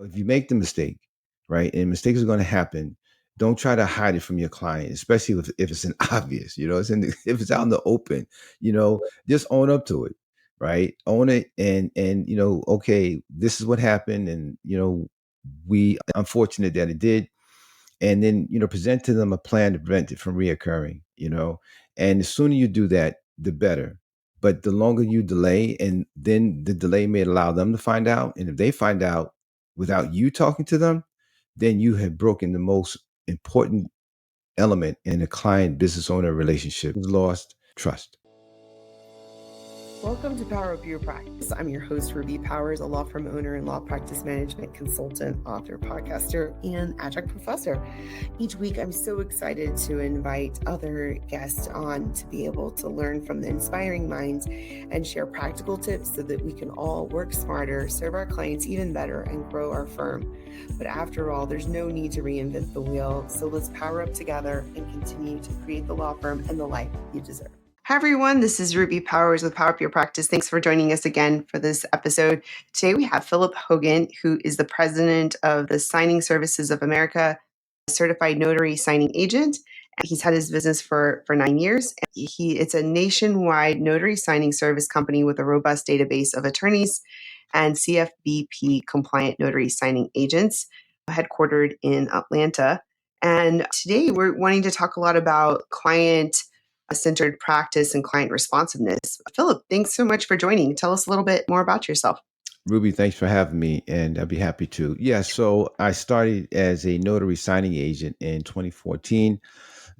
If you make the mistake, right, and mistakes are going to happen, don't try to hide it from your client, especially if it's an obvious, if it's out in the open, just own up to it, right? Own it and okay, this is what happened, and we unfortunate that it did, and then present to them a plan to prevent it from reoccurring. And the sooner you do that, the better. But the longer you delay, and then the delay may allow them to find out, and if they find out without you talking to them, then you have broken the most important element in a client business owner relationship: is lost trust. Welcome to Power Up Your Practice. I'm your host, Ruby Powers, a law firm owner and law practice management consultant, author, podcaster, and adjunct professor. Each week, I'm so excited to invite other guests on to be able to learn from the inspiring minds and share practical tips so that we can all work smarter, serve our clients even better, and grow our firm. But after all, there's no need to reinvent the wheel. So let's power up together and continue to create the law firm and the life you deserve. Hi, everyone. This is Ruby Powers with Power Up Your Practice. Thanks for joining us again for this episode. Today, we have Phillip Hogan, who is the president of the Signing Services of America, a certified notary signing agent. He's had his business for 9 years. It's a nationwide notary signing service company with a robust database of attorneys and CFBP compliant notary signing agents, headquartered in Atlanta. And today, we're wanting to talk a lot about client-centered practice and client responsiveness. Phillip, thanks so much for joining. Tell us a little bit more about yourself. Ruby, thanks for having me, and I'd be happy to. Yeah, so I started as a notary signing agent in 2014,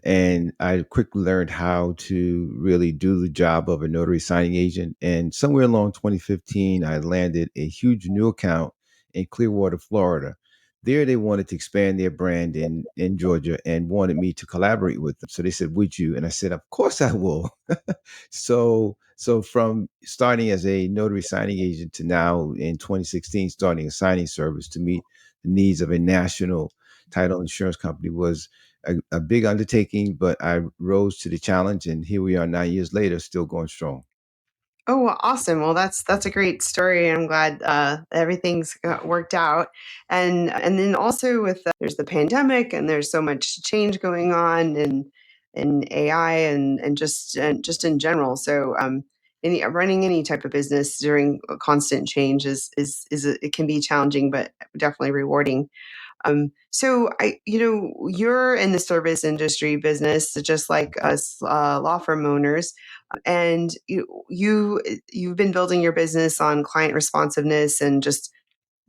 and I quickly learned how to really do the job of a notary signing agent. And somewhere along 2015, I landed a huge new account in Clearwater, Florida. There, they wanted to expand their brand in Georgia and wanted me to collaborate with them. So they said, "Would you?" And I said, "Of course I will." So from starting as a notary signing agent to now in 2016 starting a signing service to meet the needs of a national title insurance company was a big undertaking, but I rose to the challenge, and here we are 9 years later, still going strong. Oh, well, awesome. Well, that's a great story. I'm glad everything's worked out. And then also with there's the pandemic and there's so much change going on in AI and just in general. So running any type of business during a constant change it can be challenging, but definitely rewarding. You're in the service industry business, just like us law firm owners, and you've been building your business on client responsiveness and just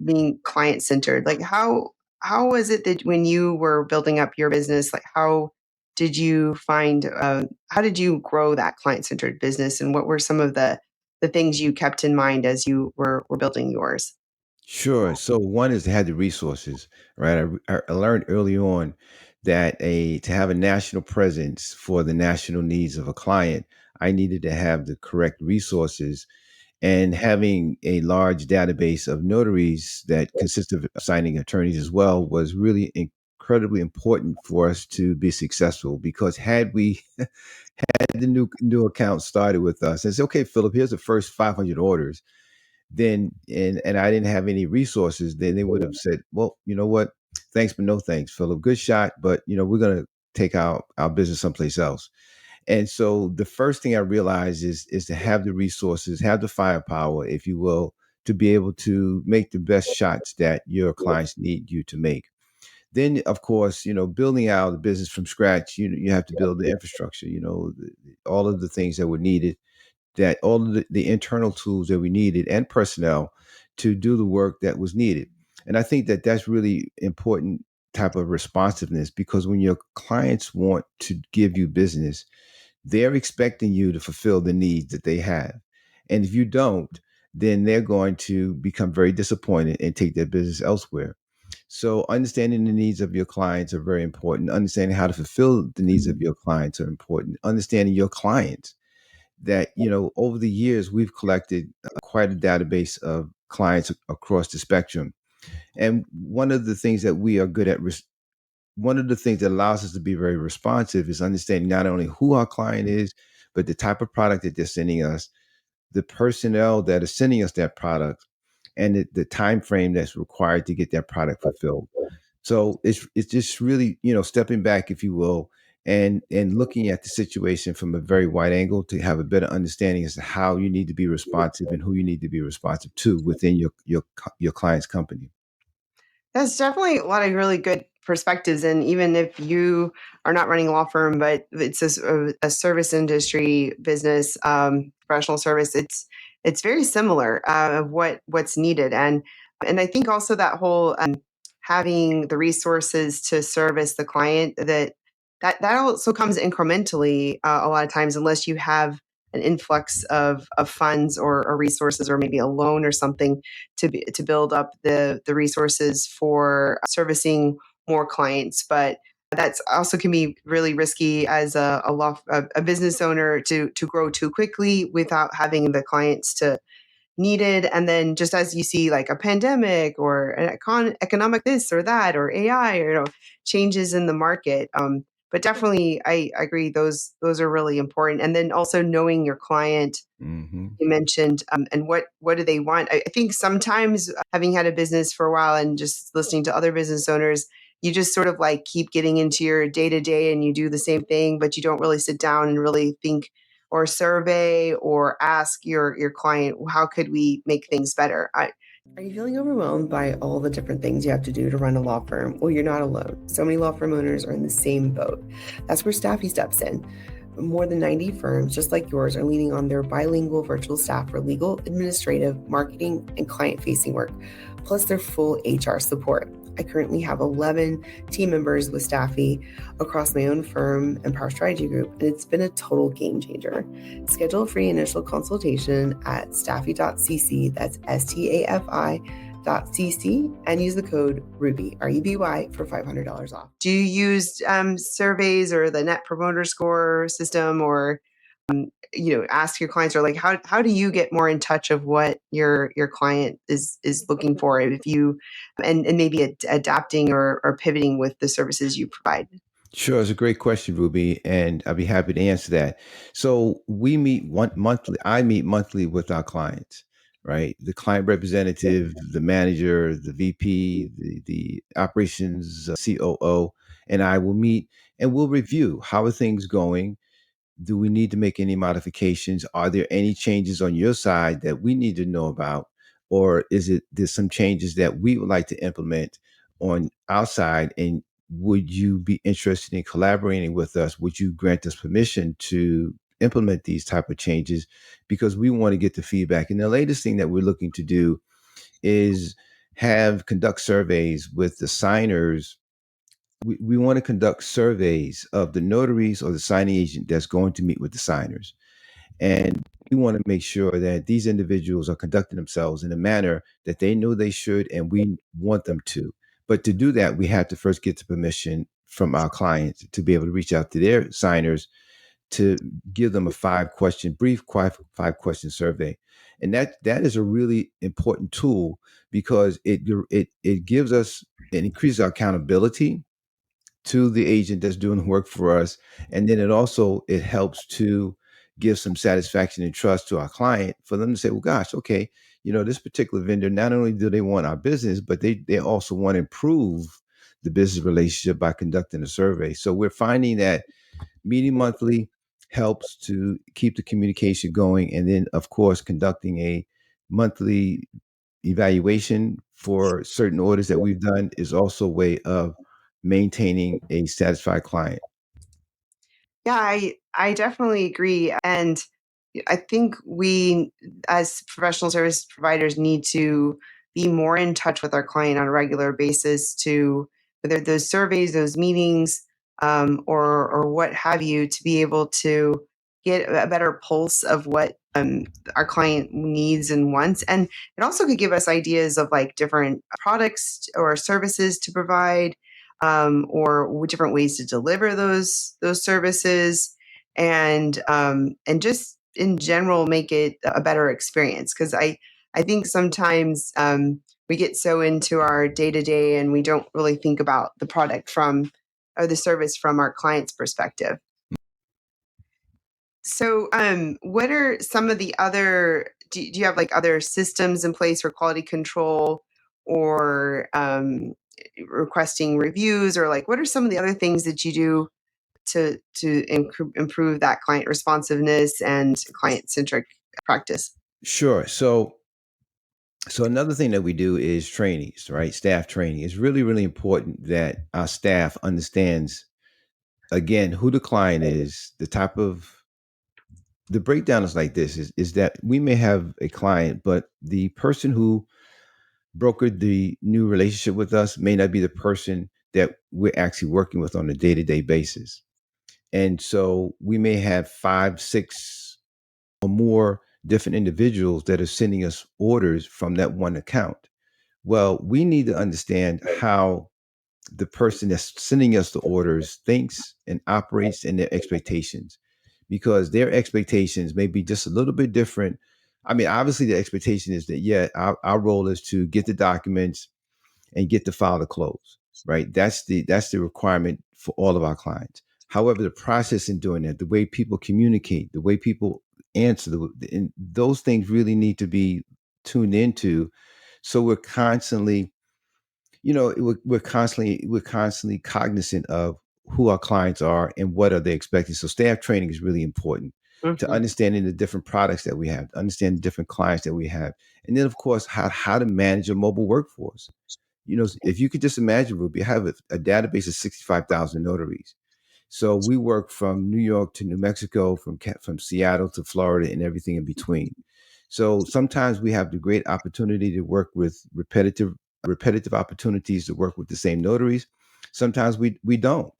being client centered. Like how was it that when you were building up your business, like did you how did you grow that client centered business, and what were some of the things you kept in mind as you were building yours? Sure. So one is to have the resources, right? I learned early on that a to have a national presence for the national needs of a client, I needed to have the correct resources, and having a large database of notaries that consist of signing attorneys as well was really incredibly important for us to be successful. Because had we had the new account started with us and say, "Okay, Philip, here's the first 500 orders," then and I didn't have any resources, then they would have said, "Well, you know what? Thanks, but no thanks, Philip. Good shot, but we're gonna take our business someplace else." And so the first thing I realized is to have the resources, have the firepower, if you will, to be able to make the best shots that your clients need you to make. Then, of course, building out a business from scratch, you have to build the infrastructure, all of the things that were needed, that all of the internal tools that we needed and personnel to do the work that was needed. And I think that that's really important type of responsiveness, because when your clients want to give you business, they're expecting you to fulfill the needs that they have. And if you don't, then they're going to become very disappointed and take their business elsewhere. So understanding the needs of your clients are very important. Understanding how to fulfill the needs of your clients are important. Understanding your clients, that over the years we've collected quite a database of clients across the spectrum. And one of the things that we are good at, one of the things that allows us to be very responsive, is understanding not only who our client is, but the type of product that they're sending us, the personnel that is sending us that product, and the time frame that's required to get that product fulfilled. So it's just really, stepping back, if you will, and looking at the situation from a very wide angle to have a better understanding as to how you need to be responsive and who you need to be responsive to within your client's company. That's definitely a lot of really good perspectives. And even if you are not running a law firm, but it's a service industry business, professional service, it's very similar of what's needed. And I think also that whole having the resources to service the client that also comes incrementally a lot of times, unless you have an influx of funds or resources or maybe a loan or something to build up the resources for servicing more clients. But that's also can be really risky as a business owner to grow too quickly without having the clients to needed. And then just as you see like a pandemic or an economic this or that or AI or changes in the market. But definitely I agree those are really important. And then also knowing your client Hmm. you mentioned and what do they want. I think sometimes having had a business for a while and just listening to other business owners, you just sort of like keep getting into your day to day and you do the same thing, but you don't really sit down and really think or survey or ask your client, how could we make things better? Are you feeling overwhelmed by all the different things you have to do to run a law firm? Well, you're not alone. So many law firm owners are in the same boat. That's where Staffy steps in. More than 90 firms, just like yours, are leaning on their bilingual virtual staff for legal, administrative, marketing, and client facing work, plus their full HR support. I currently have 11 team members with Staffy across my own firm and Power Strategy Group, and it's been a total game changer. Schedule a free initial consultation at staffy.cc, that's STAFI.cc, and use the code RUBY, RUBY, for $500 off. Do you use surveys or the Net Promoter Score system, or ask your clients, or like how do you get more in touch of what your client is looking for, if you and maybe adapting or pivoting with the services you provide? Sure, it's a great question, Ruby, and I'll be happy to answer that. So we meet one monthly. I meet monthly with our clients, right? The client representative, the manager, the VP, the operations COO, and I will meet and we'll review how are things going. Do we need to make any modifications? Are there any changes on your side that we need to know about? Or is it there's some changes that we would like to implement on our side? And would you be interested in collaborating with us? Would you grant us permission to implement these type of changes? Because we want to get the feedback. And the latest thing that we're looking to do is have conduct surveys with the signers. We want to conduct surveys of the notaries or the signing agent that's going to meet with the signers. And we want to make sure that these individuals are conducting themselves in a manner that they know they should and we want them to. But to do that, we have to first get the permission from our clients to be able to reach out to their signers to give them a brief five question survey. And that is a really important tool because it gives us, it increases our accountability to the agent that's doing the work for us, and then it helps to give some satisfaction and trust to our client for them to say, well, gosh, okay, this particular vendor, not only do they want our business, but they also want to improve the business relationship by conducting a survey. So we're finding that meeting monthly helps to keep the communication going, and then of course conducting a monthly evaluation for certain orders that we've done is also a way of maintaining a satisfied client. Yeah, I definitely agree. And I think we, as professional service providers, need to be more in touch with our client on a regular basis, to whether those surveys, those meetings, or what have you, to be able to get a better pulse of what our client needs and wants. And it also could give us ideas of like different products or services to provide, or different ways to deliver those services, and just in general make it a better experience. Because I think sometimes we get so into our day to day and we don't really think about the product from or the service from our client's perspective. So, what are some of the other, do you have like other systems in place for quality control or requesting reviews, or like what are some of the other things that you do to improve that client responsiveness and client centric practice? Sure. So another thing that we do is trainings, right? Staff training. It's really, really important that our staff understands again who the client is, the type of the breakdown is like this is that we may have a client, but the person who brokered the new relationship with us may not be the person that we're actually working with on a day-to-day basis. And so we may have five, six or more different individuals that are sending us orders from that one account. Well, we need to understand how the person that's sending us the orders thinks and operates and their expectations, because their expectations may be just a little bit different. I mean, obviously, the expectation is that, yeah, our role is to get the documents and get the file to close, right? That's the requirement for all of our clients. However, the process in doing that, the way people communicate, the way people answer, and those things really need to be tuned into. So we're constantly, we're constantly cognizant of who our clients are and what are they expecting. So staff training is really important to Mhm. understanding the different products that we have, to understand the different clients that we have, and then of course how to manage a mobile workforce. If you could just imagine, Ruby, I have a database of 65,000 notaries. So we work from New York to New Mexico, from Seattle to Florida, and everything in between. So sometimes we have the great opportunity to work with repetitive opportunities to work with the same notaries. Sometimes we don't.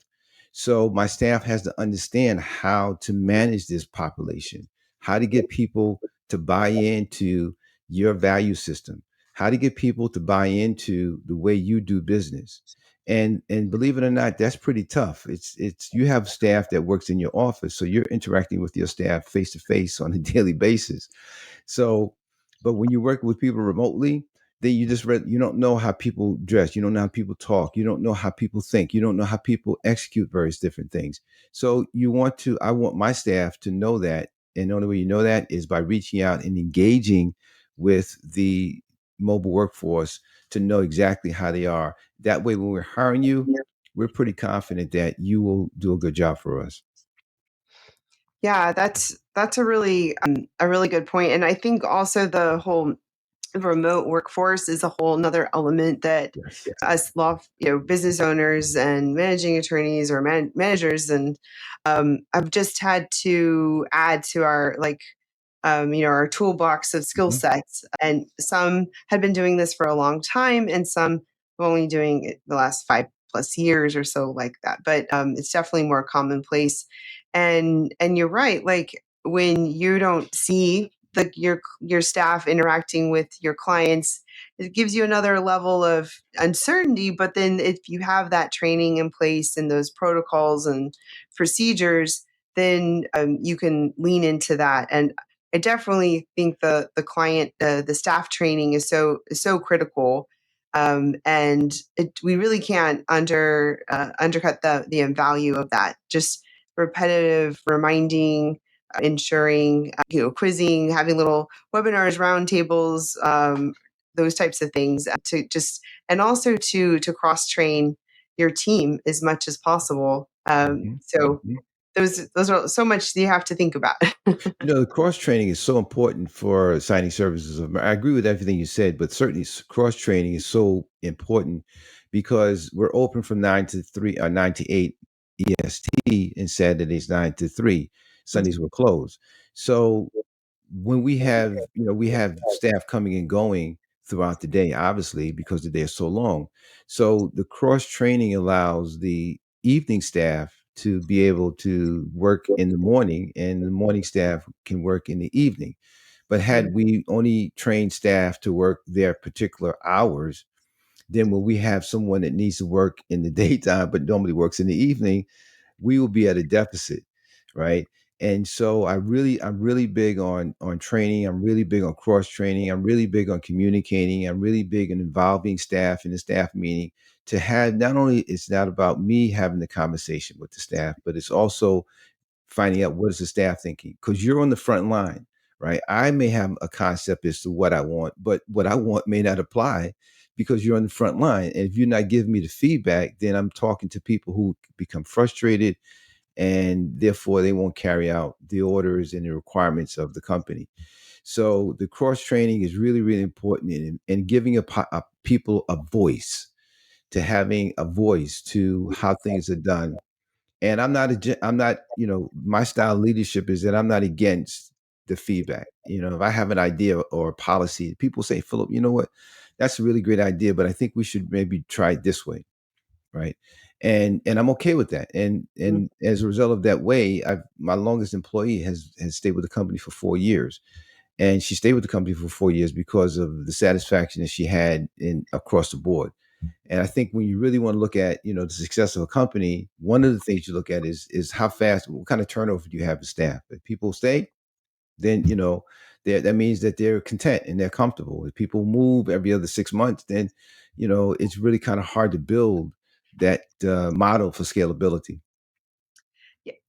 So my staff has to understand how to manage this population, how to get people to buy into your value system, how to get people to buy into the way you do business. And believe it or not, that's pretty tough. It's you have staff that works in your office, so you're interacting with your staff face to face on a daily basis. So, but when you work with people remotely, then you don't know how people dress, you don't know how people talk, you don't know how people think, you don't know how people execute various different things. So I want my staff to know that, and the only way you know that is by reaching out and engaging with the mobile workforce to know exactly how they are. That way, when we're hiring you, we're pretty confident that you will do a good job for us. Yeah, that's a really good point, and I think also the whole remote workforce is a whole another element that Yes. us business owners and managing attorneys or managers, and I've just had to add to our our toolbox of skill Mhm. sets. And some had been doing this for a long time, and some only doing it the last 5+ years or so, like that. But it's definitely more commonplace. And you're right. Like when you don't see your staff interacting with your clients, it gives you another level of uncertainty. But then if you have that training in place and those protocols and procedures, then you can lean into that. And I definitely think the staff training is so critical, and we really can't undercut the value of that. Just repetitive reminding, ensuring, quizzing, having little webinars, roundtables, those types of things to just, and also to cross train your team as much as possible. Mhm. So Mhm. those are so much you have to think about. The cross training is so important for signing services. I agree with everything you said, but certainly cross training is so important because we're open from 9 to 3, 9 to 8 EST, and Saturdays 9 to 3. Sundays Mhm. we're closed. So when we have staff coming and going throughout the day, obviously because the day is so long. So the cross training allows the evening staff to be able to work in the morning, and the morning staff can work in the evening. But had we only trained staff to work their particular hours, then when we have someone that needs to work in the daytime but normally works in the evening, we will be at a deficit, right? And so I'm really big on training. I'm really big on cross training. I'm really big on communicating. I'm really big on involving staff in the staff meeting to have, not only it's not about me having the conversation with the staff, but it's also finding out what is the staff thinking, because you're on the front line, right? I may have a concept as to what I want, but what I want may not apply because you're on the front line. And if you're not giving me the feedback, then I'm talking to people who become frustrated, and therefore they won't carry out the orders and the requirements of the company. So the cross training is really, really important, and giving people a voice, to having a voice to how things are done. And I'm not, my style of leadership is that I'm not against the feedback. If I have an idea or a policy, people say, Philip, you know what? That's a really great idea, but I think we should maybe try it this way, right? And I'm okay with that. And as a result of that way, my longest employee has stayed with the company for 4 years, and she stayed with the company for 4 years because of the satisfaction that she had in across the board. And I think when you really want to look at, the success of a company, one of the things you look at is how fast, what kind of turnover do you have in staff? If people stay, then that means that they're content and they're comfortable. If people move every other 6 months, then it's really kind of hard to build that model for scalability.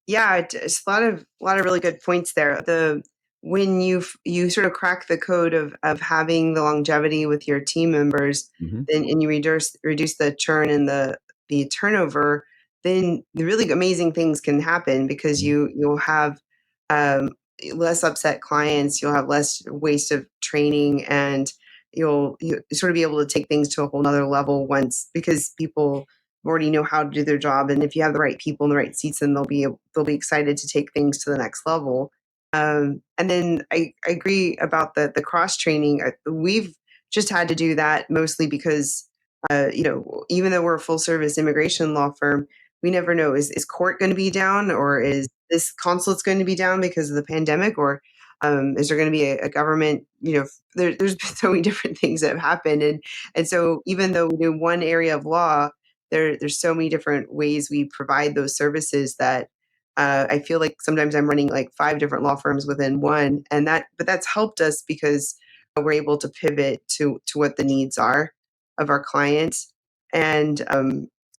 Yeah, it's a lot of really good points there. The When you sort of crack the code of having the longevity with your team members, Hmm. then and you reduce the churn and the turnover, then the really amazing things can happen because you'll have um, less upset clients, you'll have less waste of training, and you sort of be able to take things to a whole nother level once, because people already know how to do their job, and if you have the right people in the right seats, then they'll be excited to take things to the next level. And then I agree about the cross training. We've just had to do that mostly because even though we're a full service immigration law firm, we never know, is court going to be down, or is this consulate's going to be down because of the pandemic, or is there going to be a government, there's been so many different things that have happened, and so even though we do one area of law, there's so many different ways we provide those services that I feel like sometimes I'm running like five different law firms within one, but that's helped us because we're able to pivot to what the needs are of our clients. And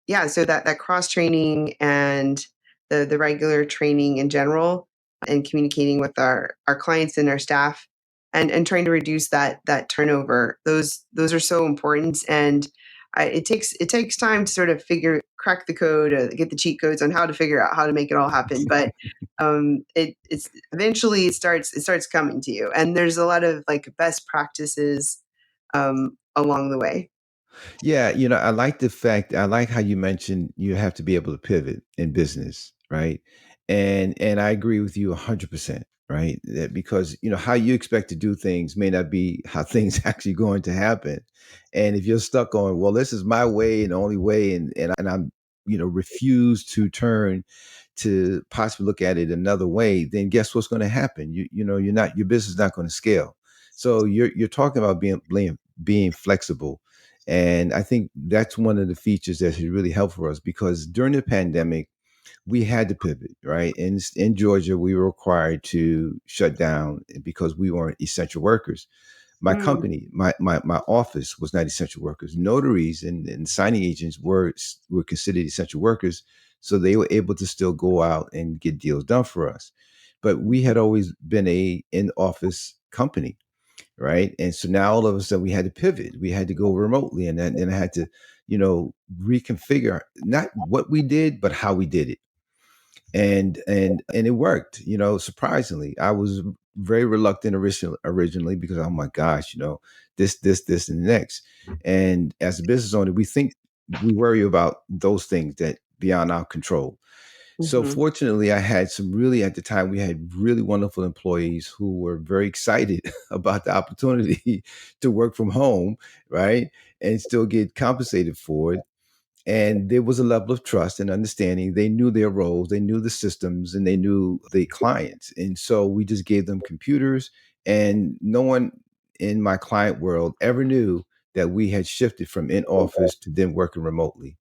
yeah, so that cross training and the regular training in general, and communicating with our clients and our staff, and trying to reduce that turnover, those are so important. And it takes time to sort of crack the code, get the cheat codes on how to figure out how to make it all happen. But it's eventually it starts coming to you, and there's a lot of like best practices along the way. Yeah, I like how you mentioned you have to be able to pivot in business, right? And I agree with you 100%, right? Because how you expect to do things may not be how things actually going to happen. And if you're stuck on, well, this is my way and the only way, and I'm refuse to turn to possibly look at it another way, then guess what's going to happen? Your business is not going to scale. So you're talking about being flexible, and I think that's one of the features that has really helped for us, because during the pandemic, we had to pivot, right? In Georgia, we were required to shut down because we weren't essential workers. My Mm, company, my office was not essential workers. Notaries and signing agents were considered essential workers, so they were able to still go out and get deals done for us. But we had always been a in office company, right? And so now all of a sudden we had to pivot. We had to go remotely, and I had to, reconfigure not what we did, but how we did it. And it worked, surprisingly. I was very reluctant originally because, oh my gosh, this and the next. And as a business owner, we worry about those things that beyond our control. So mhm. fortunately, I had some really, at the time, we had really wonderful employees who were very excited about the opportunity to work from home, right? And still get compensated for it. And there was a level of trust and understanding. They knew their roles, they knew the systems, and they knew the clients. And so we just gave them computers, and no one in my client world ever knew that we had shifted from in office to then working remotely.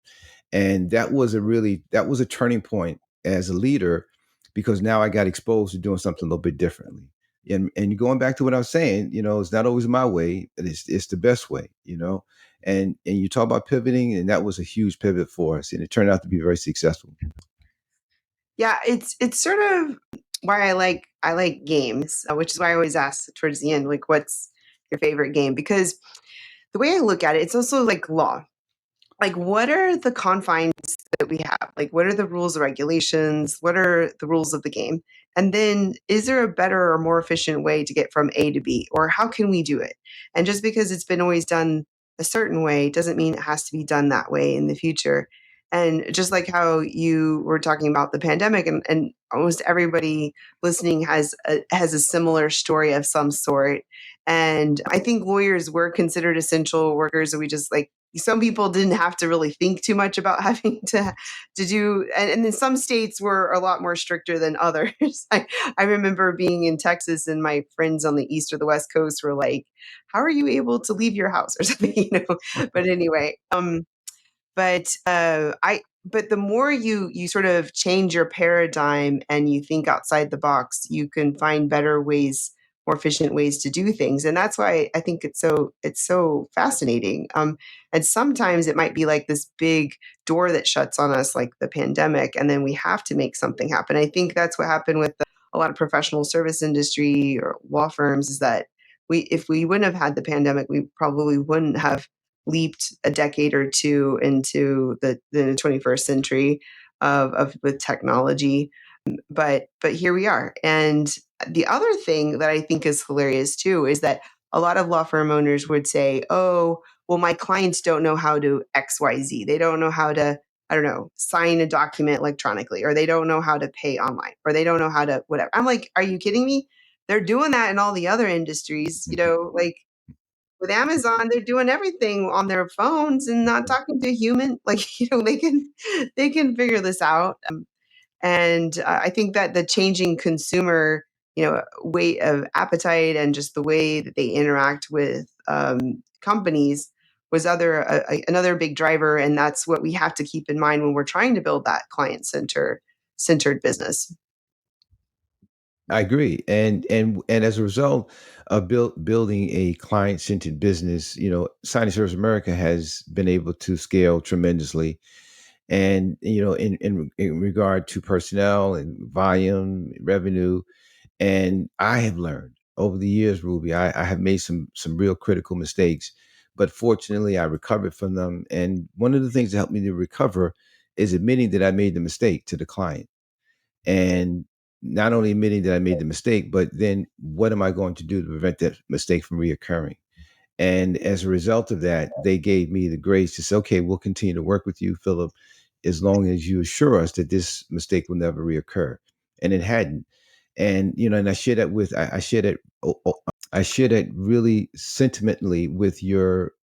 And that was a turning point as a leader, because now I got exposed to doing something a little bit differently. And going back to what I was saying, it's not always my way, but it's the best way. And you talk about pivoting, and that was a huge pivot for us, and it turned out to be very successful. Yeah, it's sort of why I like games, which is why I always ask towards the end, like, what's your favorite game? Because the way I look at it, it's also like law. Like, what are the confines that we have? Like, what are the rules and regulations? What are the rules of the game? And then, is there a better or more efficient way to get from A to B? Or how can we do it? And just because it's been always done a certain way doesn't mean it has to be done that way in the future. And just like how you were talking about the pandemic, and almost everybody listening has a similar story of some sort. And I think lawyers were considered essential workers, and we just like some people didn't have to really think too much about having to do, and then some states were a lot more stricter than others. I remember being in Texas and my friends on the east or the west coast were like, how are you able to leave your house or something, but anyway, but the more you sort of change your paradigm and you think outside the box, you can find better ways, more efficient ways to do things. And that's why I think it's so fascinating. And sometimes it might be like this big door that shuts on us, like the pandemic, and then we have to make something happen. I think that's what happened with a lot of professional service industry or law firms, is that if we wouldn't have had the pandemic, we probably wouldn't have leaped a decade or two into the 21st century of with technology. But here we are. And the other thing that I think is hilarious too is that a lot of law firm owners would say, oh, well, my clients don't know how to XYZ. They don't know how to, I don't know, sign a document electronically, or they don't know how to pay online, or they don't know how to whatever. I'm like, are you kidding me? They're doing that in all the other industries, like with Amazon, they're doing everything on their phones and not talking to a human. Like, they can figure this out. And I think that the changing consumer, way of appetite and just the way that they interact with companies was another big driver. And that's what we have to keep in mind when we're trying to build that client centered business. I agree, and as a result of building a client-centered business, Signing Service America has been able to scale tremendously, and in regard to personnel and volume, revenue, and I have learned over the years, Ruby, I have made some real critical mistakes, but fortunately, I recovered from them. And one of the things that helped me to recover is admitting that I made the mistake to the client, and not only admitting that I made the mistake, but then what am I going to do to prevent that mistake from reoccurring? And as a result of that, they gave me the grace to say, okay, we'll continue to work with you, Philip, as long as you assure us that this mistake will never reoccur. And it hadn't. And and I share that I share that I share that really sentimentally with your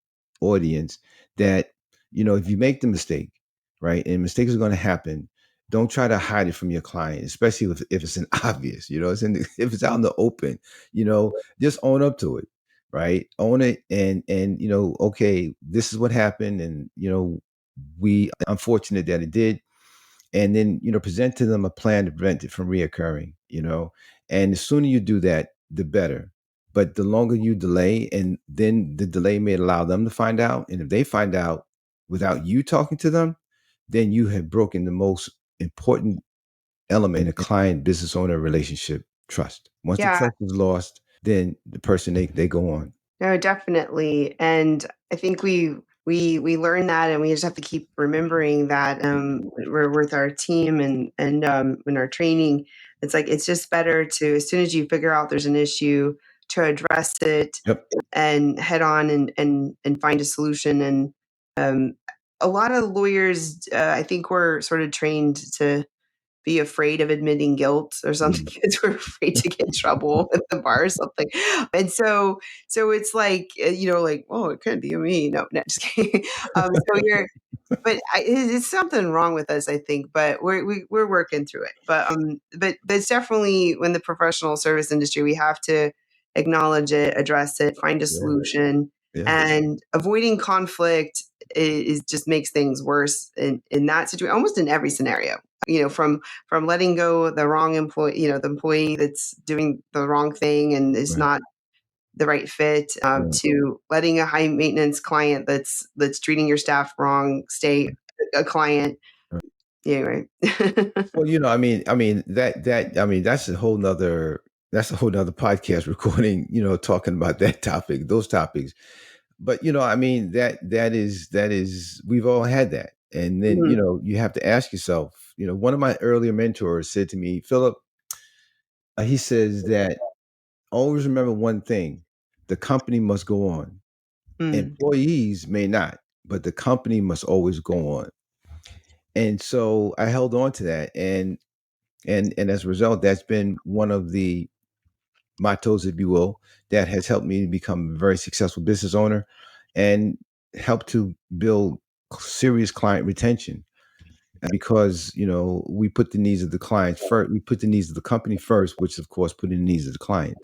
audience, that if you make the mistake, right, and mistakes are going to happen, don't try to hide it from your client, especially if it's an obvious, if it's out in the open, just own up to it, right? Own it, and okay, this is what happened, and we unfortunate that it did, and then present to them a plan to prevent it from reoccurring. And the sooner you do that, the better. But the longer you delay, and then the delay may allow them to find out, and if they find out without you talking to them, then you have broken the most important element in a client business owner relationship: trust. Once the Yeah. trust is lost, then the person, they go on. No, definitely. And I think we learn that, and we just have to keep remembering that we're with our team and in our training. It's like it's just better to, as soon as you figure out there's an issue, to address it Yep. and head on and find a solution. And um, a lot of lawyers, I think, we're sort of trained to be afraid of admitting guilt or something Mm. because we're afraid to get in trouble at the bar or something. And so it's like, like, oh, it could be me. No, no, just kidding. So but it's something wrong with us, I think, but we're working through it. But it's definitely, when the professional service industry, we have to acknowledge it, address it, find a Yeah. solution, Yeah. and avoiding conflict is just makes things worse in that situation, almost in every scenario. From letting go the wrong employee, the employee that's doing the wrong thing and is Right. not the right fit, Right. to letting a high maintenance client that's treating your staff wrong stay a client. Yeah, right. Well, that's a whole nother podcast recording, talking about that topic, those topics. But that is we've all had that. And then, Mhm. you have to ask yourself, one of my earlier mentors said to me, Philip, he says that always remember one thing: the company must go on. Mm. Employees may not, but the company must always go on. And so I held on to that, and as a result, that's been one of the mottos, if you will, that has helped me become a very successful business owner and help to build serious client retention. Because we put the needs of the client first, we put the needs of the company first, which of course put in the needs of the client.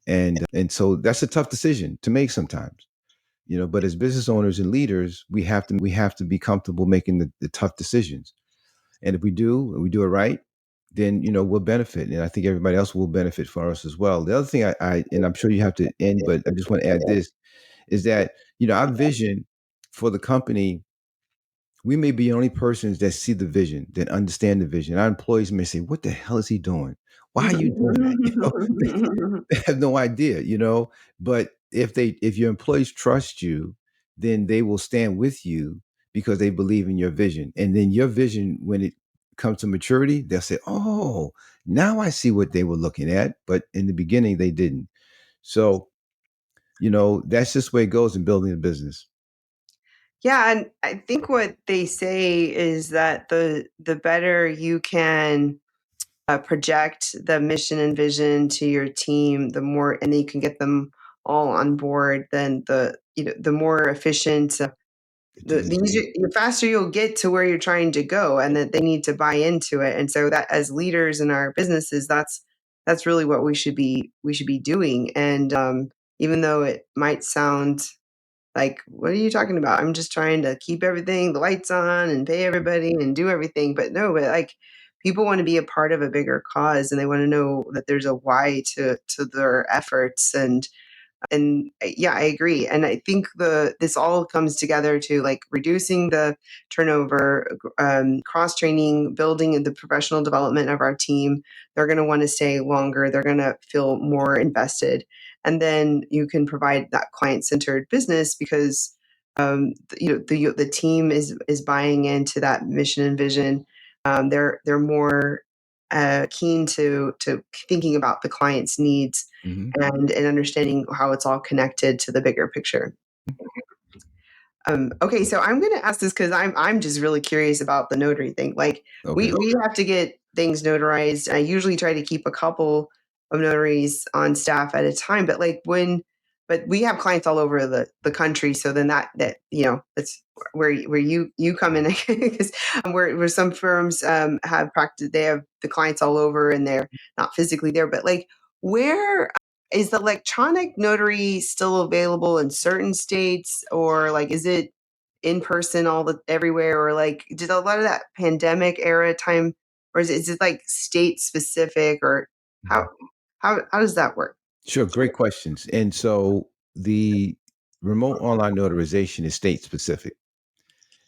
And so that's a tough decision to make sometimes. But as business owners and leaders, we have to be comfortable making the tough decisions. And if we do, and we do it right, then we'll benefit, and I think everybody else will benefit for us as well. The other thing, and I'm sure you have to end, but I just want to add this, is that our vision for the company, we may be the only persons that see the vision, that understand the vision. Our employees may say, "What the hell is he doing? Why are you doing that?" They have no idea, but if your employees trust you, then they will stand with you because they believe in your vision. And then your vision, when it comes to maturity, they'll say, "Oh, now I see what they were looking at, but in the beginning they didn't." So that's just the way it goes in building a business. Yeah, and I think what they say is that the better you can project the mission and vision to your team, the more, and then you can get them all on board, then the more efficient, It the is. easier, the faster you'll get to where you're trying to go, and that they need to buy into it. And so that as leaders in our businesses, that's really what we should be doing. And even though it might sound like, what are you talking about? I'm just trying to keep everything, the lights on and pay everybody and do everything. But no, but like people want to be a part of a bigger cause, and they want to know that there's a why to their efforts. And yeah, I agree. And I think this all comes together to like reducing the turnover, cross training, building the professional development of our team. They're going to want to stay longer. They're going to feel more invested, and then you can provide that client centered business because the team is buying into that mission and vision. They're more keen to thinking about the client's needs Hmm. and understanding how it's all connected to the bigger picture. Okay, so I'm going to ask this because I'm just really curious about the notary thing. Like we Okay. we have to get things notarized. I usually try to keep a couple of notaries on staff at a time, but but we have clients all over the country. So then that that's where you come in because where some firms have practice, they have the clients all over and they're not physically there, but like where is the electronic notary still available in certain states, or like is it in person all the everywhere, or like did a lot of that pandemic era time, or is it like state specific, or how how does that work? Sure, great questions. And so the remote online notarization is state specific.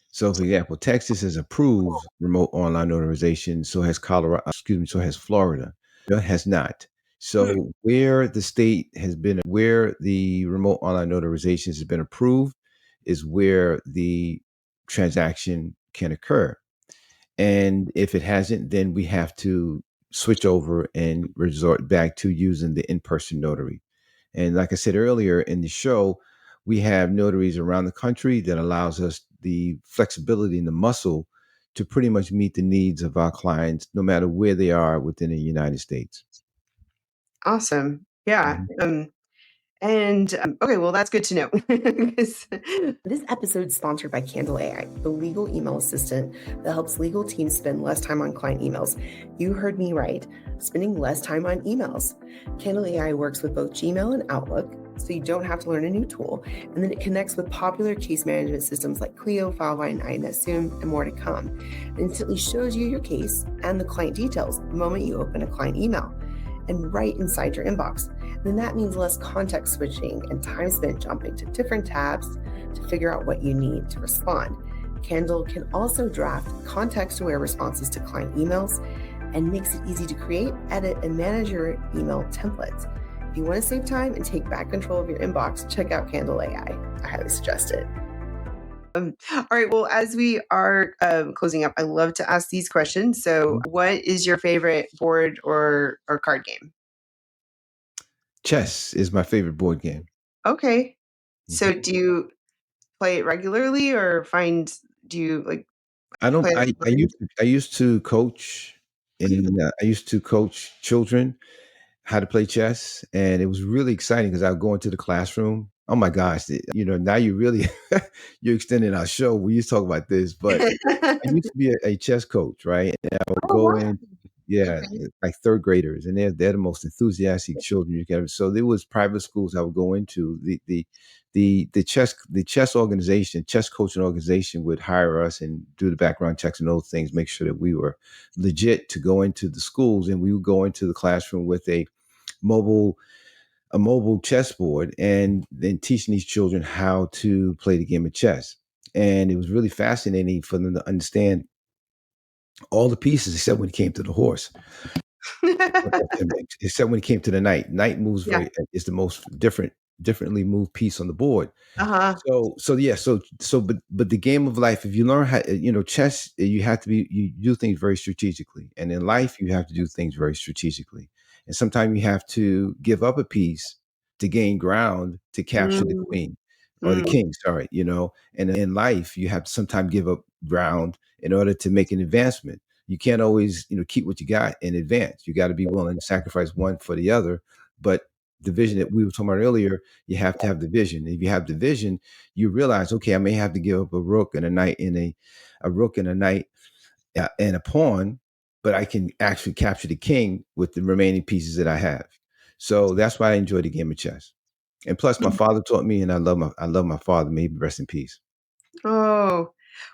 So, for example, Texas has approved remote online notarization. So has Colorado. Excuse me. So has Florida. Florida has not. Hmm. So where the remote online notarization has been approved is where the transaction can occur. And if it hasn't, then we have to switch over and resort back to using the in-person notary. And like I said earlier in the show, we have notaries around the country that allows us the flexibility and the muscle to pretty much meet the needs of our clients, no matter where they are within the United States. Awesome. Yeah. Mhm. And okay, well, that's good to know. 'Cause this episode is sponsored by Candle AI, the legal email assistant that helps legal teams spend less time on client emails. You heard me right, spending less time on emails. Candle AI works with both Gmail and Outlook, so you don't have to learn a new tool. And then it connects with popular case management systems like Clio, Filevine, INSSoom, and more to come. It instantly shows you your case and the client details the moment you open a client email and right inside your inbox. Then that means less context switching and time spent jumping to different tabs to figure out what you need to respond. Candle can also draft context-aware responses to client emails and makes it easy to create, edit, and manage your email templates. If you want to save time and take back control of your inbox, check out Candle AI. I highly suggest it. All right. Well, as we are closing up, I love to ask these questions. So, what is your favorite board or card game? Chess is my favorite board game. Okay. So, Mhm. do you play it regularly, or do you like I don't. play it online? I used to coach, and I used to coach children how to play chess, and it was really exciting because I would go into the classroom. Oh my gosh, now you really you're extending our show. We used to talk about this, but I used to be a chess coach, right? And I would Oh go wow. in, yeah, Okay. like third graders, and they're the most enthusiastic children you can ever. So there was private schools I would go into. The chess organization, chess coaching organization would hire us and do the background checks and those things, make sure that we were legit to go into the schools, and we would go into the classroom with mobile a mobile chessboard and then teaching these children how to play the game of chess. And it was really fascinating for them to understand all the pieces except when it came to the horse. Except when it came to the knight. Knight moves Yeah. very is the most differently moved piece on the board. Uh-huh. But the game of life, if you learn how, chess, you do things very strategically, and in life you have to do things very strategically, and sometimes you have to give up a piece to gain ground to capture the Mm, queen or the mm, king. Sorry, and in life you have to sometimes give up ground in order to make an advancement. You can't always keep what you got and advance. You got to be willing to sacrifice one for the other. But the vision that we were talking about earlier, you have to have the vision. If you have the vision, you realize, okay, I may have to give up a rook and a knight and a rook and a knight and a pawn, but I can actually capture the king with the remaining pieces that I have. So that's why I enjoy the game of chess. And plus, my father taught me, and I love my father. May he rest in peace. Oh,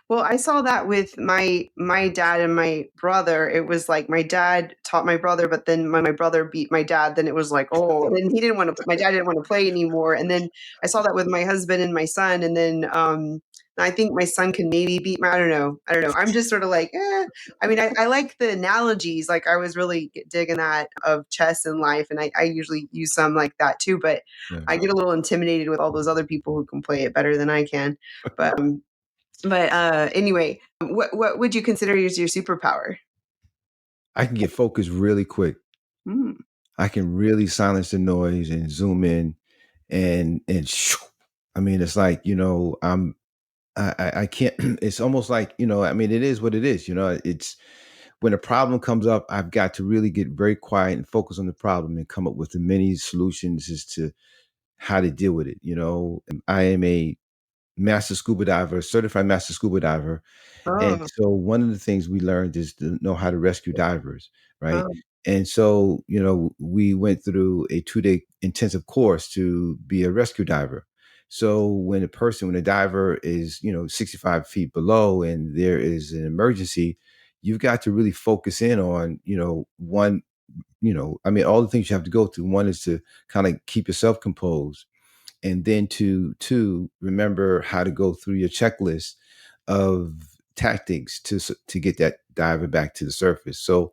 well, I saw that with my dad and my brother. It was like my dad taught my brother, but then when my brother beat my dad, then it was like, oh, and he didn't want to. My dad didn't want to play anymore. And then I saw that with my husband and my son. And then I think my son can maybe beat my. I don't know. I don't know. I'm just sort of like, eh. I mean, I like the analogies. Like I was really digging that of chess and life, and I usually use some like that too. But Yeah. I get a little intimidated with all those other people who can play it better than I can. But anyway, what would you consider as your superpower? I can get focused really quick. Mm. I can really silence the noise and zoom in and shoo. I mean, it's like, I can't it's almost like, I mean, it is what it is. It's when a problem comes up, I've got to really get very quiet and focus on the problem and come up with the many solutions as to how to deal with it. I am a master scuba diver, certified master scuba diver, and Oh, so one of the things we learned is to know how to rescue divers, right? oh, And so, we went through a 2-day intensive course to be a rescue diver. So when a diver is, 65 feet below and there is an emergency, you've got to really focus in on, one, I mean, all the things you have to go through. One is to kind of keep yourself composed, and then to remember how to go through your checklist of tactics to get that diver back to the surface. So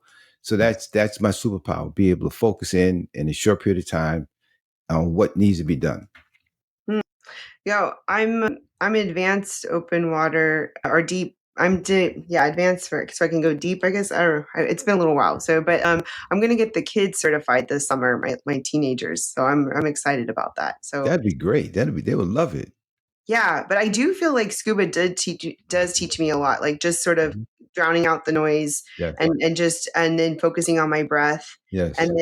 that's my superpower: be able to focus in a short period of time on what needs to be done. mm. Yo, I'm advanced open water or deep. Yeah, advanced so I can go deep. I guess I don't know. It's been a little while. I'm gonna get the kids certified this summer. My teenagers. So I'm excited about that. So That'd be great. They would love it. yeah, but I do feel like scuba does teach me a lot, like just sort of Mhm. drowning out the noise Yes. and then focusing on my breath. Yes. And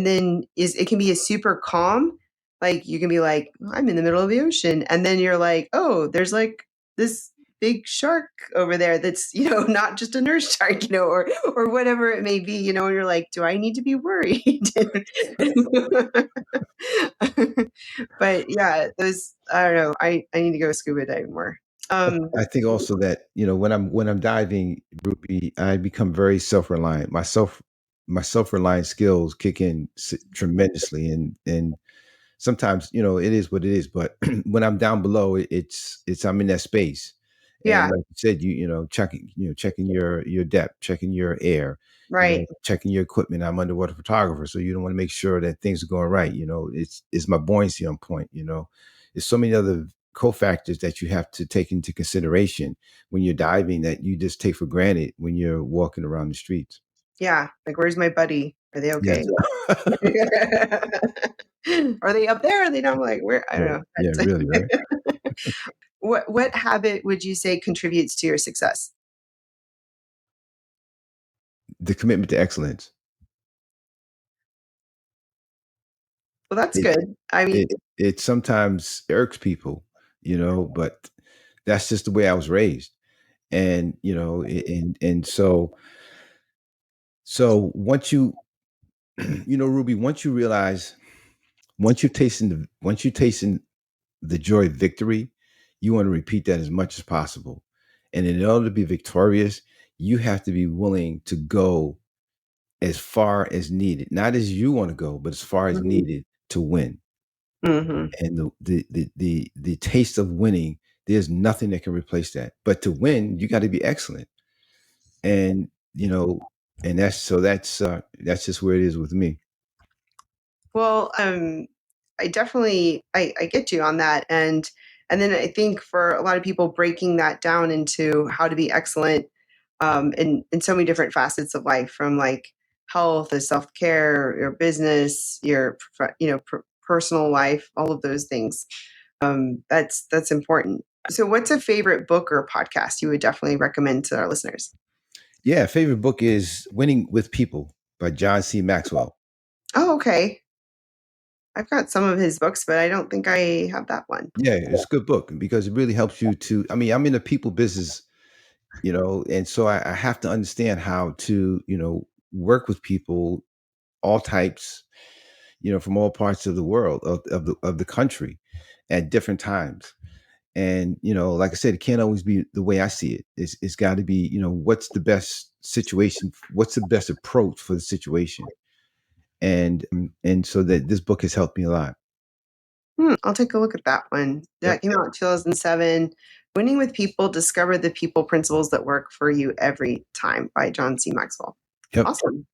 then is it can be a super calm, like you can be like, I'm in the middle of the ocean, and then you're like, oh, there's like this big shark over there that's, not just a nurse shark, or whatever it may be, and you're like, do I need to be worried? But yeah, those I don't know. I need to go scuba diving more. I think also that when I'm diving, Ruby, I become very self-reliant. My self-reliant skills kick in tremendously, and sometimes it is what it is. But when I'm down below, it's I'm in that space, Yeah. And like you said, checking your depth, checking your air, Right. checking your equipment. I'm underwater photographer, so you don't want to make sure that things are going right. Is my buoyancy on point? There's so many other cofactors that you have to take into consideration when you're diving that you just take for granted when you're walking around the streets. Yeah. Like, where's my buddy? Are they Yes. okay? Are they up there? Are they down? Like, where? I don't Yeah. know. Yeah. Really, right? What habit would you say contributes to your success? The commitment to excellence. Well, that's It good. I mean, it sometimes irks people, but that's just the way I was raised. And so once you Ruby, once you tasting the joy of victory, you want to repeat that as much as possible. And in order to be victorious, you have to be willing to go as far as needed, not as you want to go, but as far as mhm, needed to win. mhm. And the taste of winning, there's nothing that can replace that. But to win, you got to be excellent. And and that's just where it is with me. Well, I definitely I get you on that, and then I think for a lot of people, breaking that down into how to be excellent, in so many different facets of life, from like health, to self care, your business, your personal life, all of those things. That's important. So, what's a favorite book or podcast you would definitely recommend to our listeners? Yeah, favorite book is Winning with People by John C. Maxwell. Oh, okay. I've got some of his books, but I don't think I have that one. Yeah, it's a good book because it really helps you to. I mean, I'm in the people business, and so I have to understand how to, work with people, all types, from all parts of the world of the country, at different times. And like I said, it can't always be the way I see it. It's got to be, what's the best situation, what's the best approach for the situation, and so that this book has helped me a lot. I'll take a look at that one. Yep. That came out in 2007. Winning with People, Discover the People Principles That Work for You Every Time by John C. Maxwell. Yep. Awesome.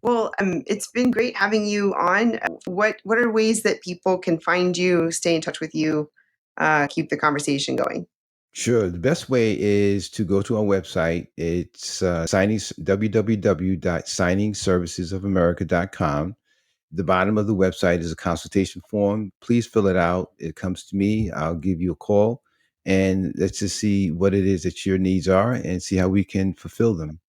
Well, it's been great having you on. What are ways that people can find you, stay in touch with you, keep the conversation going? Sure. The best way is to go to our website. It's www.signingservicesofamerica.com. The bottom of the website is a consultation form. Please fill it out. It comes to me. I'll give you a call, and let's just see what it is that your needs are and see how we can fulfill them.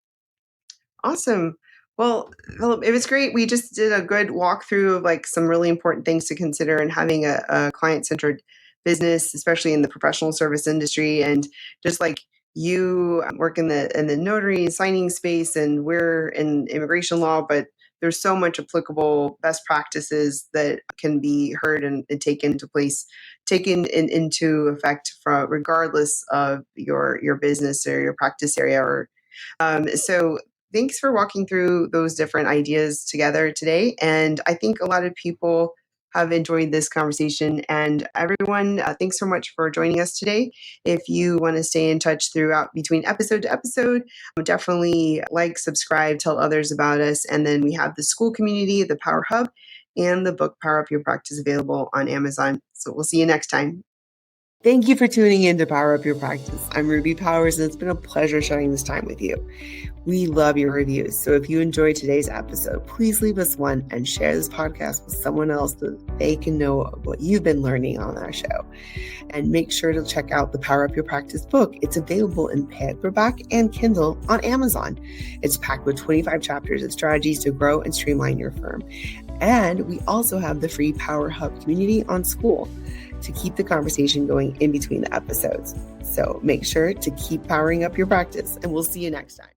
Awesome. Well, Philip, it was great. We just did a good walkthrough of like some really important things to consider in having a client-centered business, especially in the professional service industry. And just like you work in the notary and signing space, and we're in immigration law, but there's so much applicable best practices that can be heard and taken into effect from regardless of your business or your practice area, or so thanks for walking through those different ideas together today. And I think a lot of people have enjoyed this conversation. And everyone, thanks so much for joining us today. If you want to stay in touch throughout between episode to episode, definitely like, subscribe, tell others about us. And then we have the school community, the Power Hub, and the book Power Up Your Practice available on Amazon. So we'll see you next time. Thank you for tuning in to Power Up Your Practice. I'm Ruby Powers, and it's been a pleasure sharing this time with you. We love your reviews. So if you enjoyed today's episode, please leave us one and share this podcast with someone else so that they can know what you've been learning on our show. And make sure to check out the Power Up Your Practice book. It's available in paperback and Kindle on Amazon. It's packed with 25 chapters of strategies to grow and streamline your firm. And we also have the free Power Hub community on School to keep the conversation going in between the episodes. So make sure to keep powering up your practice, and we'll see you next time.